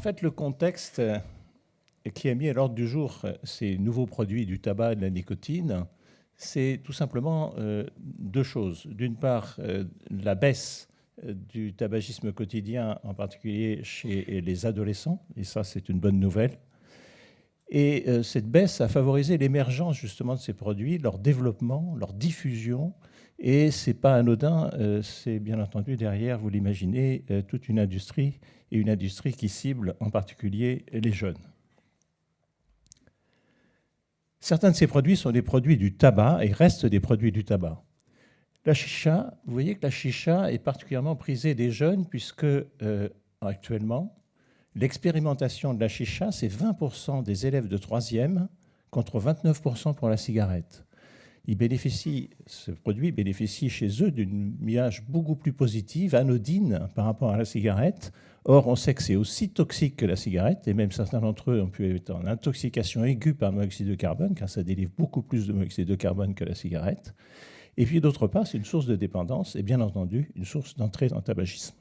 fait, le contexte qui a mis à l'ordre du jour ces nouveaux produits du tabac et de la nicotine, c'est tout simplement deux choses. D'une part, la baisse du tabagisme quotidien, en particulier chez les adolescents, et ça, c'est une bonne nouvelle. Et cette baisse a favorisé l'émergence justement de ces produits, leur développement, leur diffusion. Et ce n'est pas anodin, c'est bien entendu derrière, vous l'imaginez, toute une industrie, et une industrie qui cible en particulier les jeunes. Certains de ces produits sont des produits du tabac et restent des produits du tabac. La chicha, vous voyez que la chicha est particulièrement prisée des jeunes puisque actuellement, l'expérimentation de la chicha, c'est 20% des élèves de 3e contre 29% pour la cigarette. Ce produit bénéficie chez eux d'une image beaucoup plus positive, anodine par rapport à la cigarette. Or, on sait que c'est aussi toxique que la cigarette, et même certains d'entre eux ont pu être en intoxication aiguë par monoxyde de carbone, car ça délivre beaucoup plus de monoxyde de carbone que la cigarette. Et puis, d'autre part, c'est une source de dépendance et bien entendu une source d'entrée dans le tabagisme.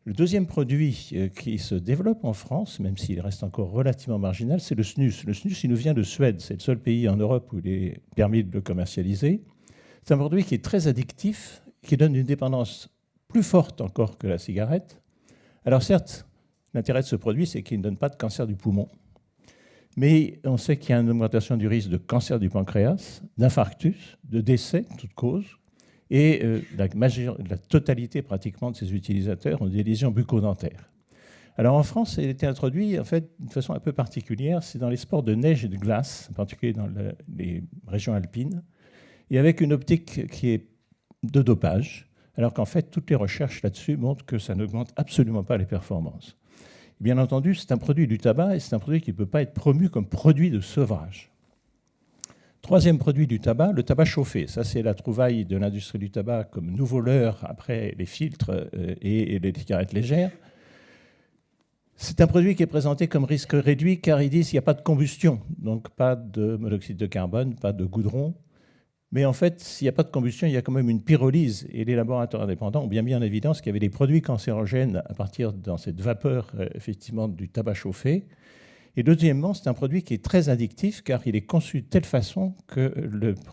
Le deuxième produit qui se développe en France, même s'il reste encore relativement marginal, c'est le snus. Le snus, il nous vient de Suède. C'est le seul pays en Europe où il est permis de le commercialiser. C'est un produit qui est très addictif, qui donne une dépendance plus forte encore que la cigarette. Alors certes, l'intérêt de ce produit, c'est qu'il ne donne pas de cancer du poumon. Mais on sait qu'il y a une augmentation du risque de cancer du pancréas, d'infarctus, de décès, toute cause. Et la totalité pratiquement de ces utilisateurs ont des lésions bucco-dentaires. Alors en France, il a été introduit en fait d'une façon un peu particulière. C'est dans les sports de neige et de glace, en particulier dans les régions alpines, et avec une optique qui est de dopage, alors qu'en fait toutes les recherches là-dessus montrent que ça n'augmente absolument pas les performances. Bien entendu, c'est un produit du tabac et c'est un produit qui ne peut pas être promu comme produit de sevrage. Troisième produit du tabac, le tabac chauffé. Ça, c'est la trouvaille de l'industrie du tabac comme nouveau leurre après les filtres et les cigarettes légères. C'est un produit qui est présenté comme risque réduit car ils disent qu'il n'y a pas de combustion, donc pas de monoxyde de carbone, pas de goudron. Mais en fait, s'il n'y a pas de combustion, il y a quand même une pyrolyse. Et les laboratoires indépendants ont bien mis en évidence qu'il y avait des produits cancérogènes à partir de cette vapeur effectivement du tabac chauffé. Et deuxièmement, c'est un produit qui est très addictif car il est conçu de telle façon que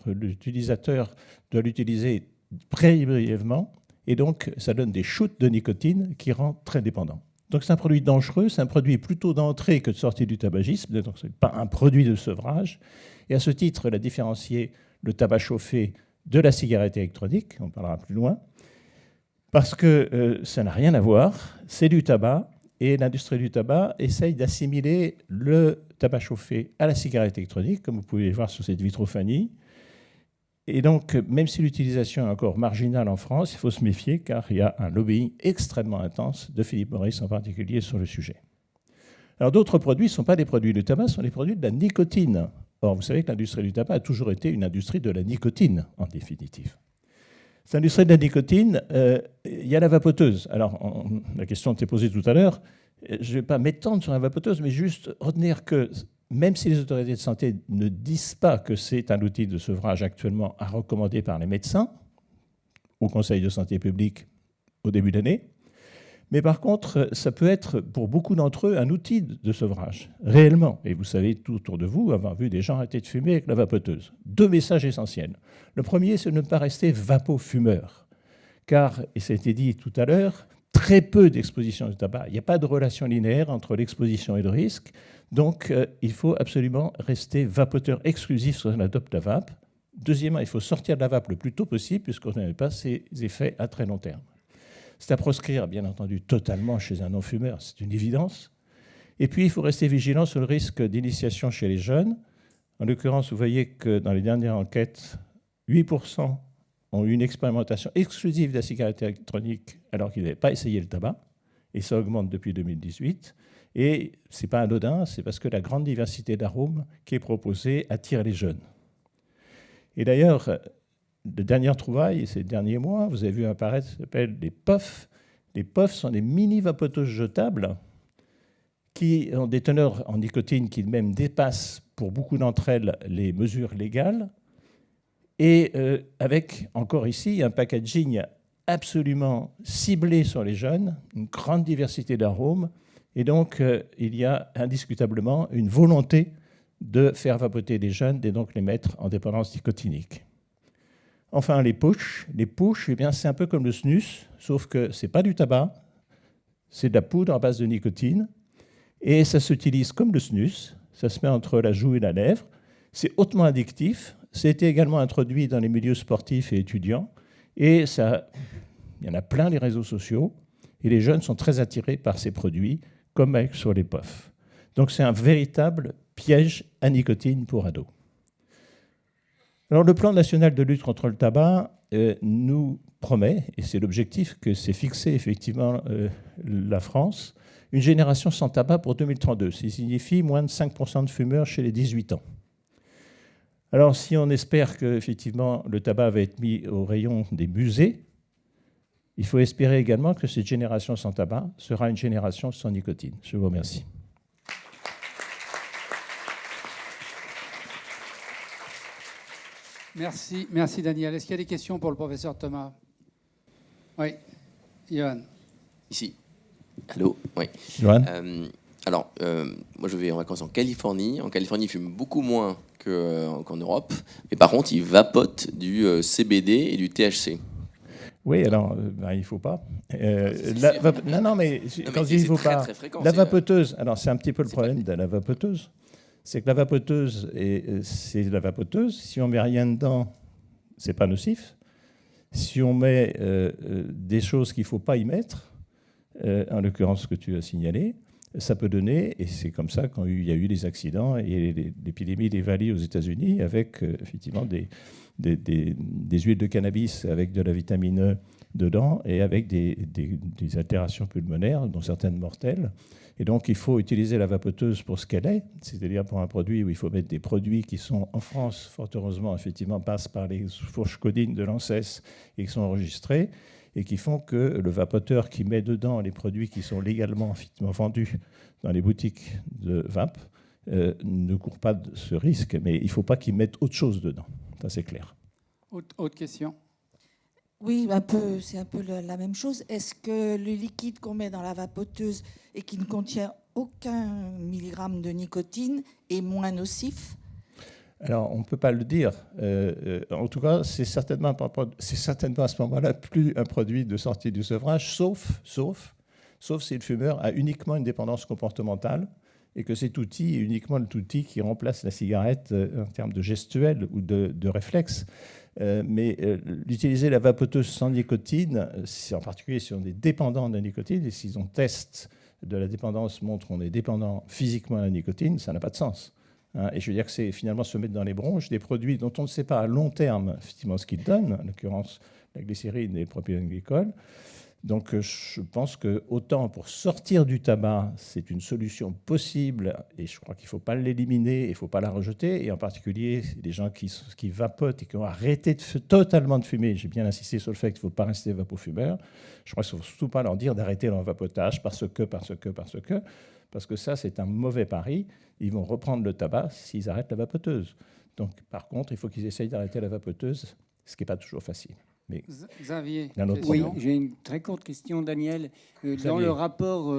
l'utilisateur doit l'utiliser très brièvement et donc ça donne des shoots de nicotine qui rendent très dépendant. Donc c'est un produit dangereux, c'est un produit plutôt d'entrée que de sortie du tabagisme, donc ce n'est pas un produit de sevrage. Et à ce titre, il a différencié le tabac chauffé de la cigarette électronique, on parlera plus loin, parce que ça n'a rien à voir, c'est du tabac. Et l'industrie du tabac essaye d'assimiler le tabac chauffé à la cigarette électronique, comme vous pouvez le voir sur cette vitrophanie. Et donc, même si l'utilisation est encore marginale en France, il faut se méfier car il y a un lobbying extrêmement intense de Philip Morris en particulier sur le sujet. Alors d'autres produits ne sont pas des produits du tabac, ce sont des produits de la nicotine. Or, vous savez que l'industrie du tabac a toujours été une industrie de la nicotine, en définitive. Cette industrie de la nicotine, il y a la vapoteuse. Alors, la question était posée tout à l'heure. Je ne vais pas m'étendre sur la vapoteuse, mais juste retenir que même si les autorités de santé ne disent pas que c'est un outil de sevrage actuellement à recommander par les médecins, au Conseil de santé publique au début d'année, mais par contre, ça peut être pour beaucoup d'entre eux un outil de sevrage, réellement. Et vous savez tout autour de vous avoir vu des gens arrêter de fumer avec la vapoteuse. Deux messages essentiels. Le premier, c'est de ne pas rester vapofumeur. Car, et ça a été dit tout à l'heure, très peu d'exposition au tabac. Il n'y a pas de relation linéaire entre l'exposition et le risque. Donc, il faut absolument rester vapoteur exclusif sur la dope de la vape. Deuxièmement, il faut sortir de la vape le plus tôt possible puisqu'on n'a pas ses effets à très long terme. C'est à proscrire, bien entendu, totalement chez un non-fumeur, c'est une évidence. Et puis, il faut rester vigilant sur le risque d'initiation chez les jeunes. En l'occurrence, vous voyez que dans les dernières enquêtes, 8% ont eu une expérimentation exclusive de la cigarette électronique alors qu'ils n'avaient pas essayé le tabac. Et ça augmente depuis 2018. Et ce n'est pas anodin, c'est parce que la grande diversité d'arômes qui est proposée attire les jeunes. Et d'ailleurs, de dernières trouvailles, ces derniers mois, vous avez vu apparaître ce qu'on appelle des puffs. Les puffs sont des mini-vapoteuses jetables qui ont des teneurs en nicotine qui même dépassent pour beaucoup d'entre elles les mesures légales. Et avec, encore ici, un packaging absolument ciblé sur les jeunes, une grande diversité d'arômes Et donc, il y a indiscutablement une volonté de faire vapoter les jeunes et donc les mettre en dépendance nicotinique. Enfin, les pushs, eh bien, c'est un peu comme le snus, sauf que ce n'est pas du tabac, c'est de la poudre à base de nicotine, et ça s'utilise comme le snus, ça se met entre la joue et la lèvre, c'est hautement addictif, c'était également introduit dans les milieux sportifs et étudiants, et ça, il y en a plein les réseaux sociaux, et les jeunes sont très attirés par ces produits, comme avec sur les puffs. Donc c'est un véritable piège à nicotine pour ados. Alors, le plan national de lutte contre le tabac nous promet, et c'est l'objectif que s'est fixé effectivement la France, une génération sans tabac pour 2032. Ça signifie moins de 5% de fumeurs chez les 18 ans. Alors, si on espère que effectivement le tabac va être mis au rayon des musées, il faut espérer également que cette génération sans tabac sera une génération sans nicotine. Je vous remercie. Merci Daniel. Est-ce qu'il y a des questions pour le professeur Thomas? Oui, Johan. Ici. Allô? Oui. Johan. Alors, moi je vais en vacances en Californie. En Californie, ils fument beaucoup moins qu'en Europe. Mais par contre, ils vapotent du CBD et du THC. Oui, alors, il ne faut pas. Non, mais quand je dis il ne faut pas, la vapoteuse, alors c'est un petit peu le problème de la vapoteuse. C'est que la vapoteuse, c'est la vapoteuse. Si on ne met rien dedans, ce n'est pas nocif. Si on met des choses qu'il ne faut pas y mettre, en l'occurrence ce que tu as signalé, ça peut donner, et c'est comme ça quand il y a eu les accidents et l'épidémie des Valley aux États-Unis, avec effectivement des huiles de cannabis avec de la vitamine E dedans et avec des altérations pulmonaires, dont certaines mortelles. Et donc, il faut utiliser la vapoteuse pour ce qu'elle est, c'est-à-dire pour un produit où il faut mettre des produits qui sont, en France, fort heureusement, effectivement, passent par les fourches codines de l'ANSES et qui sont enregistrés, et qui font que le vapoteur qui met dedans les produits qui sont légalement effectivement vendus dans les boutiques de vape ne court pas de ce risque. Mais il ne faut pas qu'il mette autre chose dedans. Ça, c'est clair. Autre question? Oui, c'est un peu la même chose. Est-ce que le liquide qu'on met dans la vapoteuse et qui ne contient aucun milligramme de nicotine est moins nocif? Alors, on ne peut pas le dire. En tout cas, c'est certainement à ce moment-là plus un produit de sortie du sevrage, sauf si le fumeur a uniquement une dépendance comportementale et que cet outil est uniquement l'outil qui remplace la cigarette en termes de gestuel ou de réflexe. Mais d'utiliser la vapoteuse sans nicotine, en particulier si on est dépendant de la nicotine, et si on teste de la dépendance montre qu'on est dépendant physiquement à la nicotine, ça n'a pas de sens. Et je veux dire que c'est finalement se mettre dans les bronches des produits dont on ne sait pas à long terme effectivement ce qu'ils donnent, en l'occurrence la glycérine et le propylène-glycol. Donc je pense que autant pour sortir du tabac, c'est une solution possible, et je crois qu'il ne faut pas l'éliminer, il ne faut pas la rejeter, et en particulier les gens qui vapotent et qui ont arrêté totalement de fumer. J'ai bien insisté sur le fait qu'il ne faut pas rester vapofumeur. Je crois qu'il ne faut surtout pas leur dire d'arrêter leur vapotage parce que ça, c'est un mauvais pari. Ils vont reprendre le tabac s'ils arrêtent la vapoteuse. Donc, par contre, il faut qu'ils essayent d'arrêter la vapoteuse, ce qui n'est pas toujours facile. Mais Xavier, oui, j'ai une très courte question, Daniel. Dans le rapport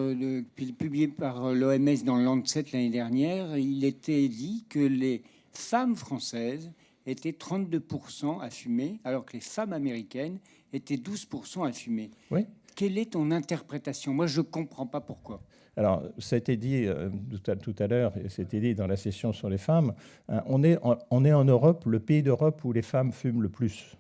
publié par l'OMS dans le Lancet l'année dernière, il était dit que les femmes françaises étaient 32% à fumer, alors que les femmes américaines étaient 12% à fumer. Oui. Quelle est ton interprétation? Moi, je ne comprends pas pourquoi. Alors, ça a été dit tout à l'heure, c'était dit dans la session sur les femmes, on est en Europe, le pays d'Europe où les femmes fument le plus.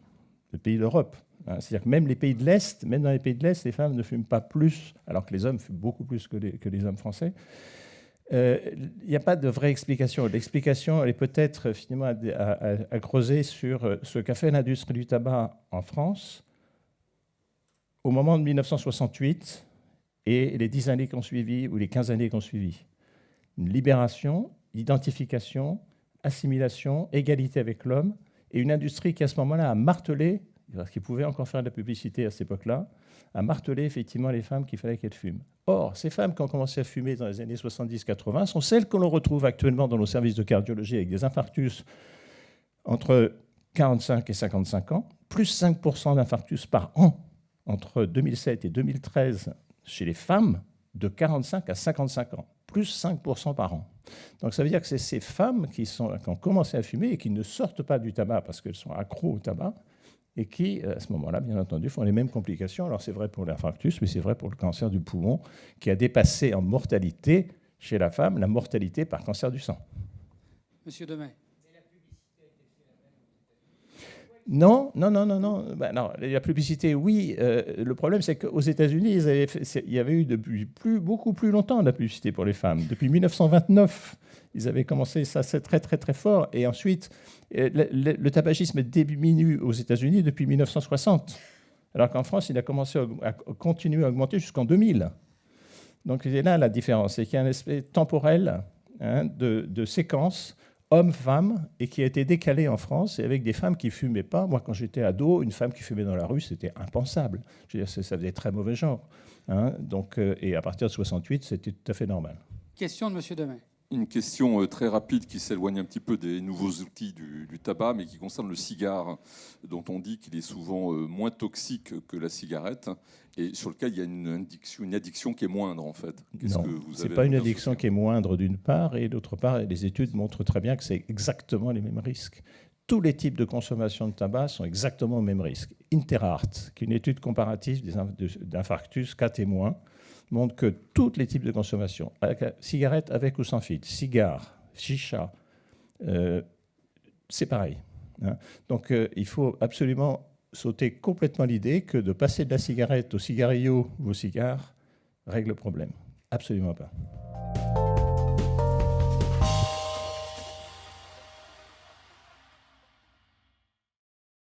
Le pays d'Europe. C'est-à-dire que même les pays de l'Est, même dans les pays de l'Est, les femmes ne fument pas plus, alors que les hommes fument beaucoup plus que les hommes français. Il n'y a pas de vraie explication. L'explication, elle est peut-être finalement à creuser sur ce qu'a fait l'industrie du tabac en France au moment de 1968 et les 10 années qui ont suivi ou les 15 années qui ont suivi. Une libération, identification, assimilation, égalité avec l'homme, et une industrie qui, à ce moment-là, a martelé, parce qu'ils pouvaient encore faire de la publicité à cette époque-là, a martelé effectivement les femmes qu'il fallait qu'elles fument. Or, ces femmes qui ont commencé à fumer dans les années 70-80 sont celles que l'on retrouve actuellement dans nos services de cardiologie avec des infarctus entre 45 et 55 ans, plus 5% d'infarctus par an entre 2007 et 2013 chez les femmes, de 45 à 55 ans, plus 5% par an. Donc ça veut dire que c'est ces femmes qui ont commencé à fumer et qui ne sortent pas du tabac parce qu'elles sont accros au tabac et qui, à ce moment-là, bien entendu, font les mêmes complications. Alors c'est vrai pour l'infarctus, mais c'est vrai pour le cancer du poumon qui a dépassé en mortalité chez la femme la mortalité par cancer du sang. Monsieur Demet. Non. Non, la publicité, oui. Le problème, c'est qu'aux États-Unis, il y avait eu depuis beaucoup plus longtemps de la publicité pour les femmes. Depuis 1929, ils avaient commencé ça, c'est très, très, très fort. Et ensuite, le tabagisme diminue aux États-Unis depuis 1960. Alors qu'en France, il a commencé à continuer à augmenter jusqu'en 2000. Donc, c'est là la différence. C'est qu'il y a un aspect temporel de séquence homme-femme, et qui a été décalé en France, et avec des femmes qui ne fumaient pas. Moi, quand j'étais ado, une femme qui fumait dans la rue, c'était impensable. Je veux dire, ça faisait très mauvais genre. Donc, et à partir de 68, c'était tout à fait normal. Question de Monsieur Demet. Une question très rapide qui s'éloigne un petit peu des nouveaux outils du tabac, mais qui concerne le cigare, dont on dit qu'il est souvent moins toxique que la cigarette, et sur lequel il y a une addiction qui est moindre, en fait. Non, ce n'est pas une addiction qui est moindre, d'une part, et d'autre part, les études montrent très bien que c'est exactement les mêmes risques. Tous les types de consommation de tabac sont exactement au même risque. Interart, qui est une étude comparative d'infarctus, 4 témoins, montre que tous les types de consommation, cigarette avec ou sans filtre, cigare, chicha, c'est pareil. Donc il faut absolument sauter complètement l'idée que de passer de la cigarette au cigarillo ou au cigare règle le problème. Absolument pas.